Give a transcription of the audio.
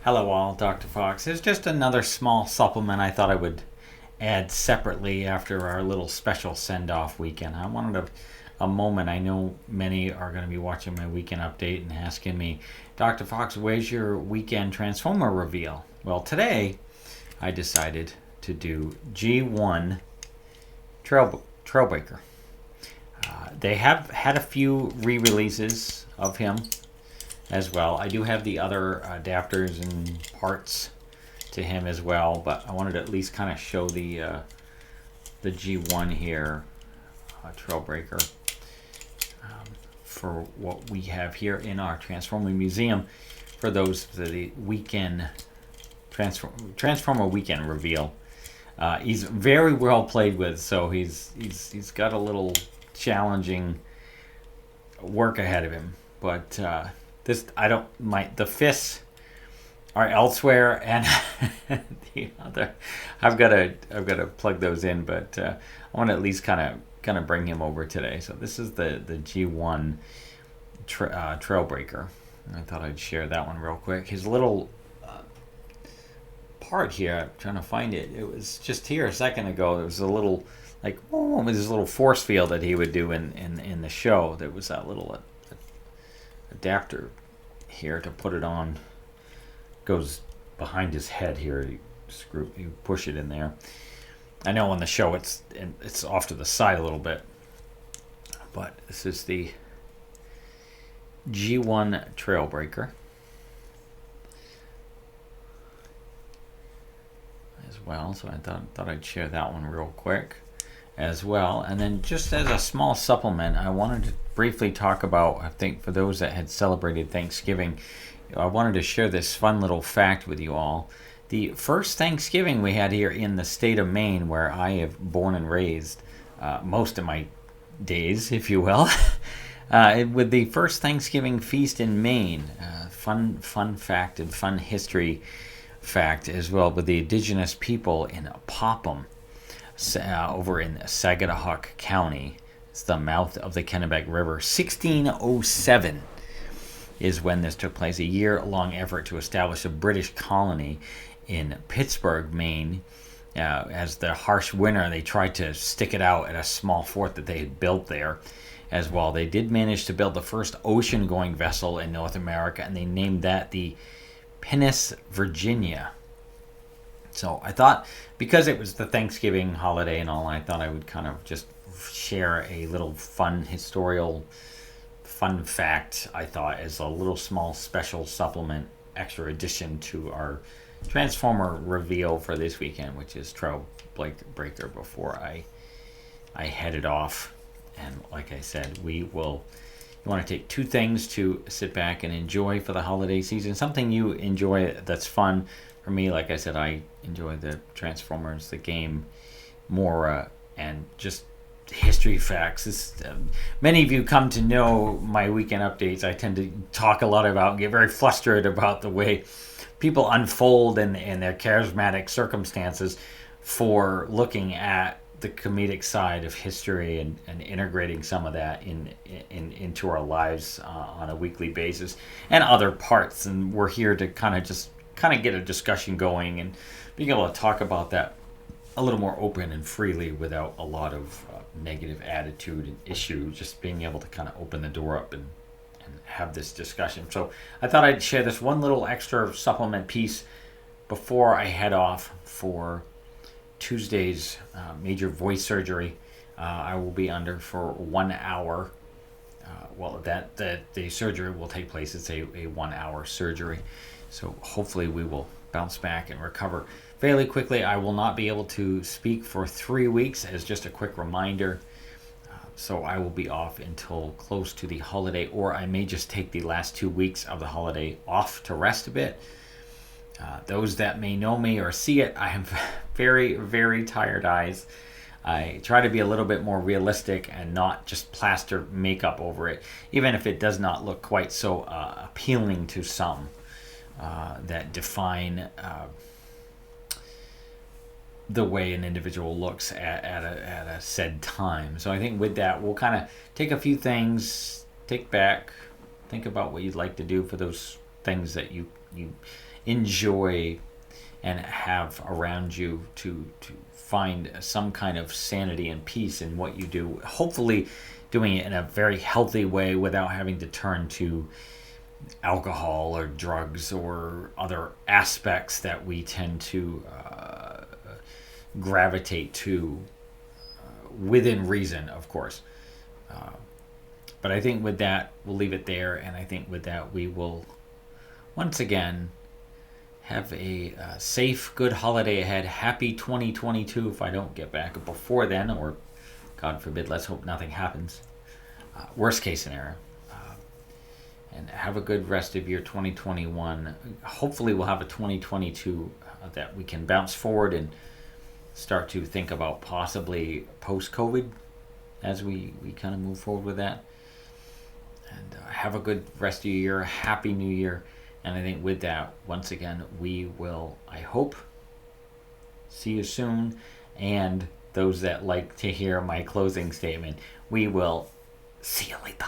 Hello all, Dr. Fox. It's just another small supplement I thought I would add separately after our little special send-off weekend. I wanted a moment. I know many are going to be watching my weekend update and asking me, Dr. Fox, where's your weekend Transformer reveal? Well, today I decided to do G1 Trailbreaker. They have had a few re-releases of him as well. I do have the other adapters and parts to him as well, but I wanted to at least kind of show the G1 here, Trailbreaker, for what we have here in our Transformer Museum for those for the weekend Transformer weekend reveal. He's very well played with, so he's got a little challenging work ahead of him, but the fists are elsewhere, and the other I've got to plug those in, but I want to at least kind of bring him over today. So this is the G1 Trailbreaker. I thought I'd share that one real quick. His little part here, I'm trying to find it. It was just here a second ago. There was a little with this little force field that he would do in the show. There was that little adapter here to put it on. Goes behind his head here. You push it in there. I know on the show it's off to the side a little bit, but this is the G1 Trailbreaker as well. So I thought I'd share that one real quick as well. And then just as a small supplement, I wanted to briefly talk about, I think for those that had celebrated Thanksgiving, I wanted to share this fun little fact with you all. The first Thanksgiving we had here in the state of Maine, where I have born and raised most of my days, if you will, with the first Thanksgiving feast in Maine. Fun fact and fun history fact as well, with the indigenous people in Popham, over in Sagadahoc County. It's the mouth of the Kennebec River. 1607 is when this took place, a year-long effort to establish a British colony in Pittsburgh, Maine. As the harsh winter, they tried to stick it out at a small fort that they had built there as well. They did manage to build the first ocean-going vessel in North America, and they named that the Pinnace Virginia. So I thought, because it was the Thanksgiving holiday and all, I thought I would kind of just share a little fun historical fun fact, I thought, as a little small special supplement, extra addition to our Transformer reveal for this weekend, which is Trailbreaker, before I headed off. And like I said, you want to take two things to sit back and enjoy for the holiday season. Something you enjoy that's fun. For me, like I said, I enjoy the Transformers, the game, more, and just history facts. Many of you come to know my weekend updates. I tend to talk a lot about and get very flustered about the way people unfold in their charismatic circumstances for looking at the comedic side of history and integrating some of that into our lives on a weekly basis and other parts. And we're here to kind of get a discussion going and being able to talk about that a little more open and freely without a lot of negative attitude and issue, just being able to kind of open the door up and have this discussion. So I thought I'd share this one little extra supplement piece before I head off for Tuesday's major voice surgery. I will be under for 1 hour. The surgery will take place. It's a 1 hour surgery. So hopefully we will bounce back and recover fairly quickly. I will not be able to speak for 3 weeks, as just a quick reminder. So I will be off until close to the holiday, or I may just take the last 2 weeks of the holiday off to rest a bit. Those that may know me or see it, I have very, very tired eyes. I try to be a little bit more realistic and not just plaster makeup over it, even if it does not look quite so appealing to some that define the way an individual looks at a said time. So I think with that, we'll kind of take a few things, think back, think about what you'd like to do for those things that you enjoy and have around you to find some kind of sanity and peace in what you do. Hopefully doing it in a very healthy way without having to turn to alcohol or drugs or other aspects that we tend to gravitate to within reason, of course. But I think with that, we'll leave it there. And I think with that, we will once again have a safe, good holiday ahead. Happy 2022 if I don't get back before then, or God forbid, let's hope nothing happens. Worst case scenario. And have a good rest of your 2021. Hopefully we'll have a 2022 that we can bounce forward and start to think about possibly post-COVID as we kind of move forward with that. And have a good rest of your year. Happy New Year. And I think with that, once again, we will, I hope, see you soon. And those that like to hear my closing statement, we will see you later.